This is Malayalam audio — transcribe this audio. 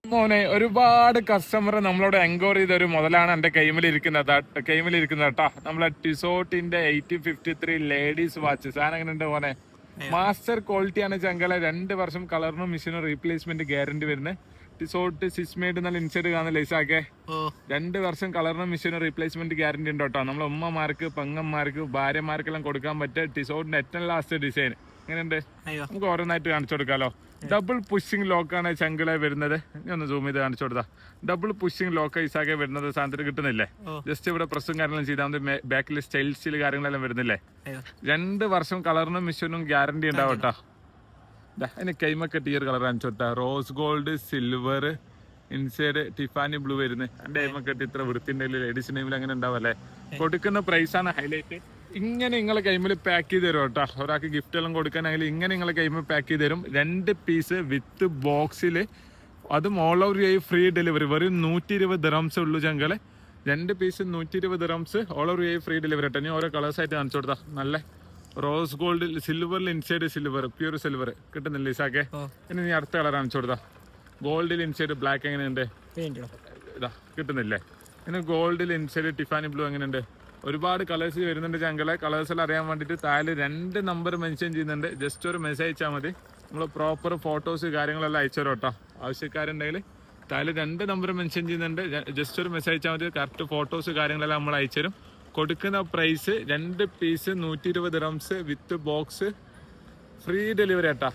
മോനെ ഒരുപാട് കസ്റ്റമർ നമ്മളോട് എൻക്വയറി ചെയ്ത ഒരു മുതലാണ് എന്റെ കൈമിലിരിക്കുന്നത് കേട്ടാ നമ്മളെ ടിസോട്ടിന്റെ 8053 ലേഡീസ് വാച്ച് സാധനം എങ്ങനെയുണ്ട് മോനെ? മാസ്റ്റർ ക്വാളിറ്റിയാണ് ചങ്കല. 2 വർഷം കളറിനും മെഷീനും റീപ്ലേസ്മെന്റ് ഗ്യാരണ്ടി വരുന്നത്. ടിസോട്ട് സിസ്മേഡ് നല്ല ഇൻസൈഡ് കാണുന്ന ലൈസാക്കെ 2 വർഷം കളറിനും മെഷീനും റീപ്ലേസ്മെന്റ് ഗ്യാരണ്ടി ഉണ്ട് കേട്ടോ. നമ്മളെ ഉമ്മമാർക്ക് പെങ്ങന്മാർക്ക് ഭാര്യമാർക്കെല്ലാം കൊടുക്കാൻ പറ്റിയ ടിസോട്ടിന്റെ ഏറ്റവും ലാസ്റ്റ് ഡിസൈൻ എങ്ങനെയുണ്ട് നമുക്ക് ഓരോന്നായിട്ട് കാണിച്ചു കൊടുക്കാലോ. ഡബിൾ പുഷിംഗ് ലോക്കാണ് ചങ്കിളെ വരുന്നത്. ഇനി ഒന്ന് സൂം ചെയ്ത് കാണിച്ചു കൊടുത്താ ഡബിൾ പുഷിംഗ് ലോക്ക് ഐസാക്കെ വരുന്നത്. സാധനത്തിന് കിട്ടുന്നില്ലേ? ജസ്റ്റ് ഇവിടെ പ്രസും കാര്യങ്ങളും ചെയ്താൽ മതി. ബാക്കിൽ സ്റ്റൈൽ സ്റ്റീൽ കാര്യങ്ങളെല്ലാം വരുന്നില്ലേ? 2 വർഷം കളറിനും മിഷനും ഗ്യാരണ്ടി ഉണ്ടാവും കേട്ടോ. അതിന് കൈമൊക്കെ ടീർ കളർ കാണിച്ചു കൊടുത്താ rose gold silver inside Tiffany blue വരുന്നത്. എന്റെ കൈമൊക്കെ ഇത്ര വൃത്തിന്റെ ലേഡീസ് നെയിമിൽ അങ്ങനെ ഉണ്ടാവല്ലേ. കൊടുക്കുന്ന പ്രൈസാണ് ഹൈലൈറ്റ്. ഇങ്ങനെ നിങ്ങളെ കൈമിൽ പാക്ക് ചെയ്ത് തരും കേട്ടോ. ഒരാൾക്ക് ഗിഫ്റ്റ് എല്ലാം കൊടുക്കാനാണെങ്കിൽ ഇങ്ങനെ നിങ്ങളെ കൈമിൽ പാക്ക് ചെയ്ത് തരും. 2 പീസ് വിത്ത് ബോക്സിൽ, അതും ഓൾ ഓവർ ഫ്രീ ഡെലിവറി. വെറും 120 ദിറംസ് ഉള്ളൂ ചങ്കളെ. 2 piece 120 dirhams, all over free delivery കേട്ടോ. ഇനി ഓരോ കളേഴ്സ് ആയിട്ട് കാണിച്ചു കൊടുത്താ നല്ല റോസ് ഗോൾഡ് സിൽവറിൽ ഇൻസൈഡ് സിൽവർ പ്യൂർ സിൽവർ കിട്ടുന്നില്ല ഇസാക്കെ. ഇനി നീ അടുത്ത കളർ കാണിച്ചു കൊടുത്താ ഗോൾഡിൽ ഇൻസൈഡ് ബ്ലാക്ക് എങ്ങനെയുണ്ട്? ഇതാ കിട്ടുന്നില്ലേ? ഇനി ഗോൾഡിൽ ഇൻസൈഡ് ടിഫാനി ബ്ലൂ എങ്ങനെയുണ്ട്? ഒരുപാട് കളേഴ്സ് വരുന്നുണ്ട് ചങ്കളെ. കളേഴ്സ് എല്ലാം അറിയാൻ വേണ്ടിയിട്ട് താഴെ 2 നമ്പർ മെൻഷൻ ചെയ്യുന്നുണ്ട്. ജസ്റ്റ് ഒരു മെസ്സേജ് അയച്ചാൽ മതി. നമ്മൾ പ്രോപ്പർ ഫോട്ടോസ് കാര്യങ്ങളെല്ലാം അയച്ചു തരും കേട്ടോ. ആവശ്യക്കാരുണ്ടെങ്കിൽ താഴെ 2 നമ്പർ മെൻഷൻ ചെയ്യുന്നുണ്ട്. ജസ്റ്റ് ഒരു മെസ്സേജ് അയച്ചാൽ മതി. കറക്റ്റ് ഫോട്ടോസ് കാര്യങ്ങളെല്ലാം നമ്മൾ അയച്ചു തരും. കൊടുക്കുന്ന പ്രൈസ് 2 പീസ് 120 ദിറംസ് വിത്ത് ബോക്സ് ഫ്രീ ഡെലിവറി കേട്ടാ.